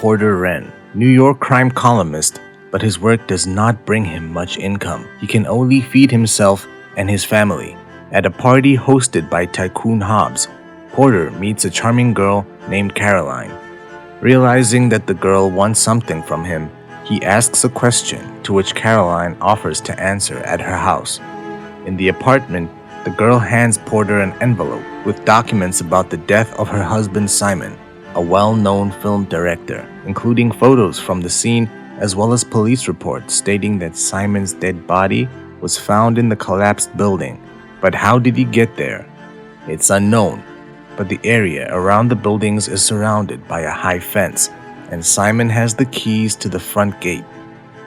Porter Wren, New York crime columnist, but his work does not bring him much income. He can only feed himself and his family. At a party hosted by Tycoon Hobbs, Porter meets a charming girl named Caroline. Realizing that the girl wants something from him, he asks a question to which Caroline offers to answer at her house. In the apartment, the girl hands Porter an envelope with documents about the death of her husband Simon, a well-known film director, including photos from the scene as well as police reports stating that Simon's dead body was found in the collapsed building. But how did he get there? It's unknown, but the area around the buildings is surrounded by a high fence, and Simon has the keys to the front gate.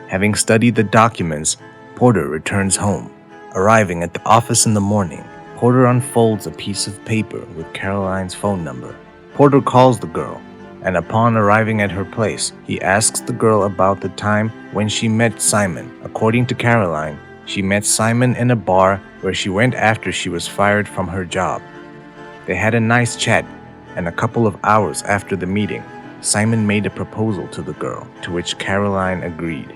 Having studied the documents, Porter returns home. Arriving at the office in the morning, Porter unfolds a piece of paper with Caroline's phone number. Porter calls the girl, and upon arriving at her place, he asks the girl about the time when she met Simon. According to Caroline, she met Simon in a bar where she went after she was fired from her job. They had a nice chat, and a couple of hours after the meeting, Simon made a proposal to the girl, to which Caroline agreed.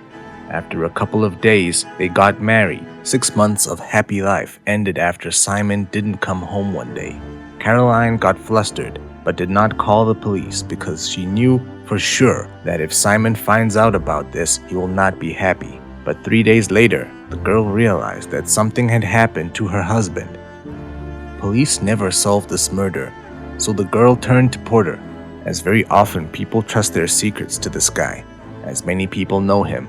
After a couple of days, they got married. 6 months of happy life ended after Simon didn't come home one day. Caroline got flustered, but did not call the police because she knew for sure that if Simon finds out about this, he will not be happy. But 3 days later, the girl realized that something had happened to her husband. Police never solved this murder, so the girl turned to Porter, as very often people trust their secrets to this guy, as many people know him.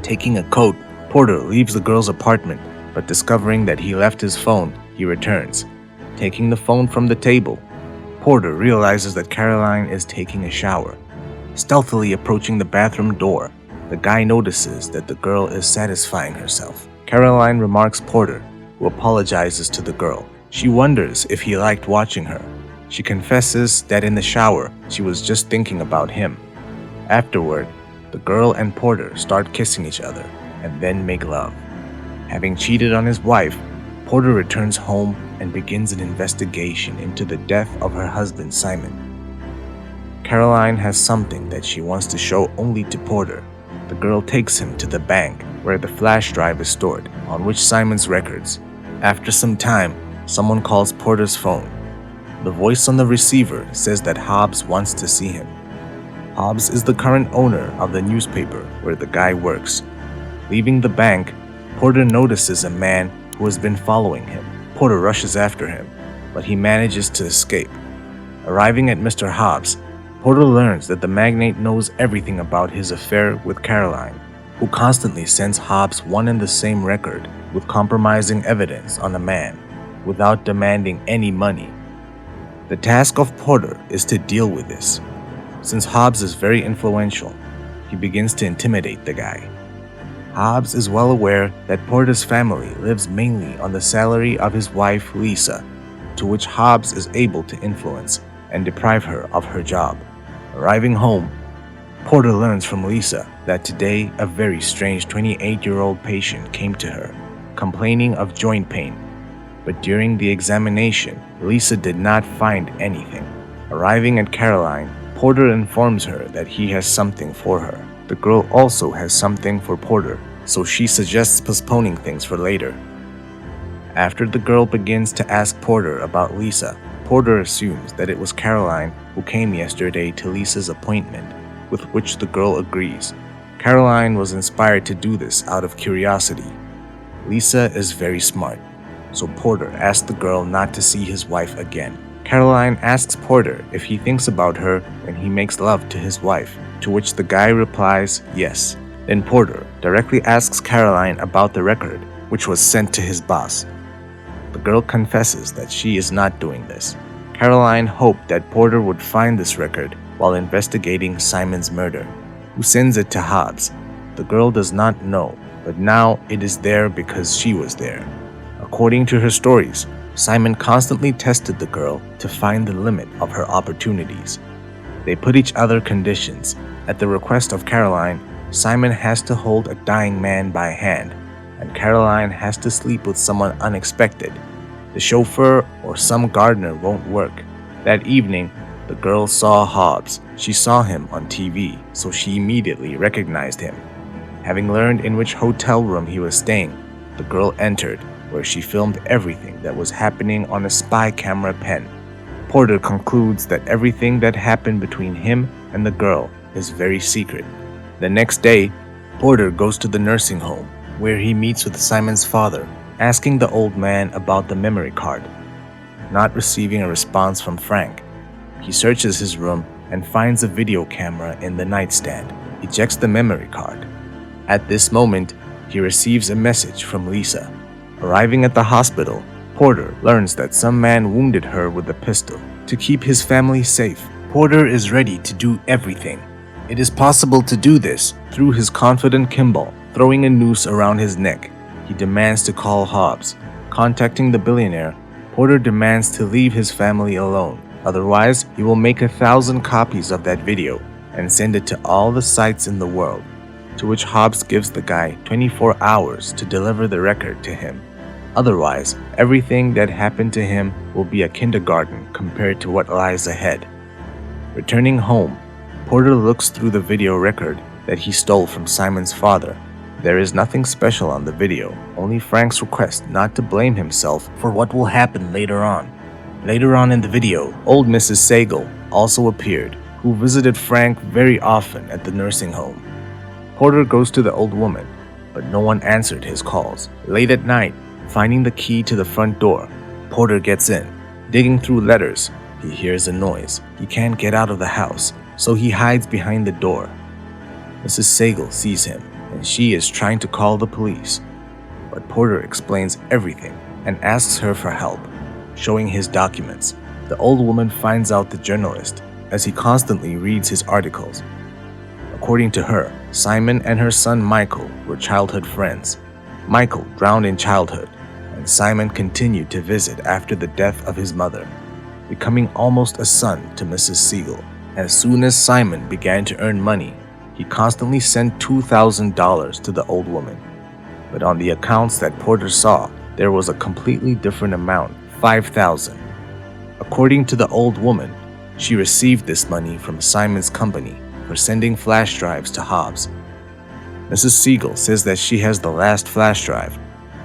Taking a coat, Porter leaves the girl's apartment, but discovering that he left his phone, he returns. Taking the phone from the table, Porter realizes that Caroline is taking a shower. Stealthily approaching the bathroom door, the guy notices that the girl is satisfying herself. Caroline remarks Porter, who apologizes to the girl. She wonders if he liked watching her. She confesses that in the shower, she was just thinking about him. Afterward, the girl and Porter start kissing each other and then make love. Having cheated on his wife, Porter returns home and begins an investigation into the death of her husband Simon. Caroline has something that she wants to show only to Porter. The girl takes him to the bank where the flash drive is stored, on which Simon's records. After some time, someone calls Porter's phone. The voice on the receiver says that Hobbs wants to see him. Hobbs is the current owner of the newspaper where the guy works. Leaving the bank, Porter notices a man who has been following him. Porter rushes after him, but he manages to escape. Arriving at Mr. Hobbs, Porter learns that the magnate knows everything about his affair with Caroline, who constantly sends Hobbs one and the same record with compromising evidence on a man, without demanding any money. The task of Porter is to deal with this. Since Hobbs is very influential, he begins to intimidate the guy. Hobbs is well aware that Porter's family lives mainly on the salary of his wife Lisa, to which Hobbs is able to influence and deprive her of her job. Arriving home, Porter learns from Lisa that today a very strange 28-year-old patient came to her, complaining of joint pain. But during the examination, Lisa did not find anything. Arriving at Caroline, Porter informs her that he has something for her. The girl also has something for Porter, so she suggests postponing things for later. After the girl begins to ask Porter about Lisa, Porter assumes that it was Caroline who came yesterday to Lisa's appointment, with which the girl agrees. Caroline was inspired to do this out of curiosity. Lisa is very smart, so Porter asks the girl not to see his wife again. Caroline asks Porter if he thinks about her when he makes love to his wife, to which the guy replies yes. Then Porter directly asks Caroline about the record, which was sent to his boss. The girl confesses that she is not doing this. Caroline hoped that Porter would find this record while investigating Simon's murder, who sends it to Hobbs. The girl does not know, but now it is there because she was there. According to her stories, Simon constantly tested the girl to find the limit of her opportunities. They put each other conditions. At the request of Caroline, Simon has to hold a dying man by hand, and Caroline has to sleep with someone unexpected. The chauffeur or some gardener won't work. That evening, The girl saw Hobbs. She saw him on TV, so she immediately recognized him. Having learned in which hotel room he was staying, the girl entered, where she filmed everything that was happening on a spy camera pen. Porter concludes that everything that happened between him and the girl is very secret. The next day, Porter goes to the nursing home, where he meets with Simon's father, asking the old man about the memory card. Not receiving a response from Frank, he searches his room and finds a video camera in the nightstand. He checks the memory card. At this moment, he receives a message from Lisa. Arriving at the hospital, Porter learns that some man wounded her with a pistol. To keep his family safe, Porter is ready to do everything. It is possible to do this through his confidant Kimball, throwing a noose around his neck. He demands to call Hobbs. Contacting the billionaire, Porter demands to leave his family alone. Otherwise, he will make 1,000 copies of that video and send it to all the sites in the world, to which Hobbs gives the guy 24 hours to deliver the record to him. Otherwise, everything that happened to him will be a kindergarten compared to what lies ahead. Returning home, Porter looks through the video record that he stole from Simon's father. There is nothing special on the video, only Frank's request not to blame himself for what will happen later on. Later on in the video, old Mrs. Sagal also appeared, who visited Frank very often at the nursing home. Porter goes to the old woman, but no one answered his calls. Late at night, finding the key to the front door, Porter gets in. Digging through letters, he hears a noise. He can't get out of the house, so he hides behind the door. Mrs. Sagal sees him, and she is trying to call the police. But Porter explains everything and asks her for help, showing his documents. The old woman finds out the journalist, as he constantly reads his articles. According to her, Simon and her son Michael were childhood friends. Michael drowned in childhood, and Simon continued to visit after the death of his mother, becoming almost a son to Mrs. Sagal. As soon as Simon began to earn money, he constantly sent $2,000 to the old woman. But on the accounts that Porter saw, there was a completely different amount, $5,000. According to the old woman, she received this money from Simon's company for sending flash drives to Hobbs. Mrs. Sagal says that she has the last flash drive,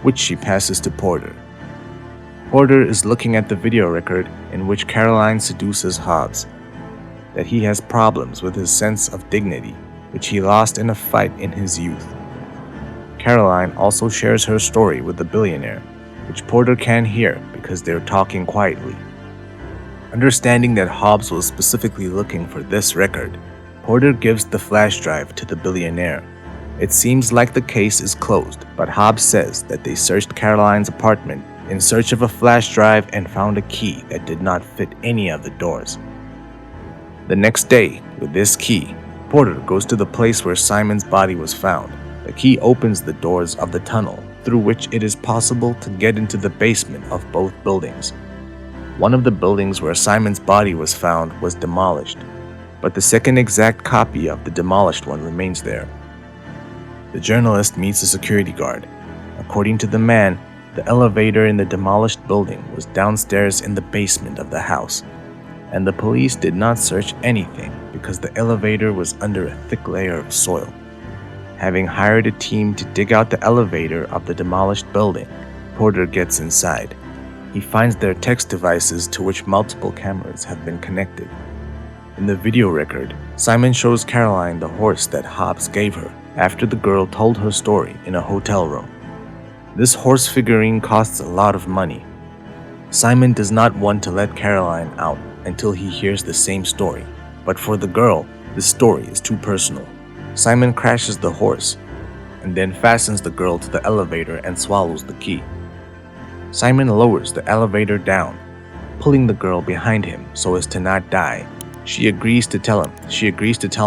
which she passes to Porter. Porter is looking at the video record in which Caroline seduces Hobbs, that he has problems with his sense of dignity, which he lost in a fight in his youth. Caroline also shares her story with the billionaire, which Porter can't hear because they're talking quietly. Understanding that Hobbs was specifically looking for this record, Porter gives the flash drive to the billionaire. It seems like the case is closed, but Hobbs says that they searched Caroline's apartment in search of a flash drive and found a key that did not fit any of the doors. The next day, with this key, Porter goes to the place where Simon's body was found. The key opens the doors of the tunnel through which it is possible to get into the basement of both buildings. One of the buildings where Simon's body was found was demolished, but the second exact copy of the demolished one remains there. The journalist meets a security guard. According to the man, the elevator in the demolished building was downstairs in the basement of the house, and the police did not search anything because the elevator was under a thick layer of soil. Having hired a team to dig out the elevator of the demolished building, Porter gets inside. He finds their text devices to which multiple cameras have been connected. In the video record, Simon shows Caroline the horse that Hobbs gave her after the girl told her story in a hotel room. This horse figurine costs a lot of money. Simon does not want to let Caroline out until he hears the same story, but for the girl, the story is too personal. Simon crashes the horse and then fastens the girl to the elevator and swallows the key. Simon lowers the elevator down, pulling the girl behind him so as to not die. She agrees to tell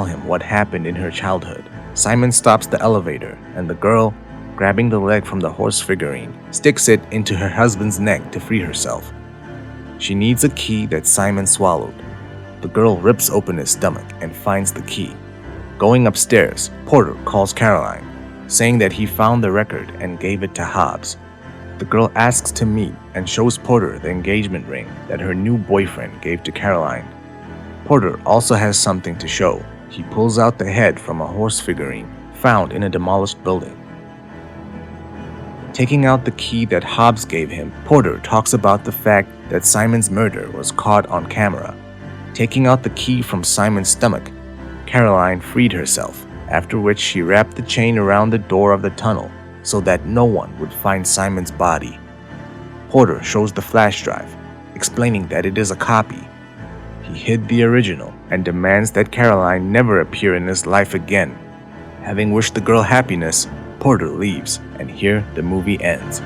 him what happened in her childhood. Simon stops the elevator, and the girl, grabbing the leg from the horse figurine, sticks it into her husband's neck to free herself. She needs a key that Simon swallowed. The girl rips open his stomach and finds the key. Going upstairs, Porter calls Caroline, saying that he found the record and gave it to Hobbs. The girl asks to meet and shows Porter the engagement ring that her new boyfriend gave to Caroline. Porter also has something to show. He pulls out the head from a horse figurine found in a demolished building. Taking out the key that Hobbs gave him, Porter talks about the fact that Simon's murder was caught on camera. Taking out the key from Simon's stomach, Caroline freed herself, after which she wrapped the chain around the door of the tunnel so that no one would find Simon's body. Porter shows the flash drive, explaining that it is a copy. He hid the original and demands that Caroline never appear in his life again. Having wished the girl happiness, Porter leaves, and here the movie ends.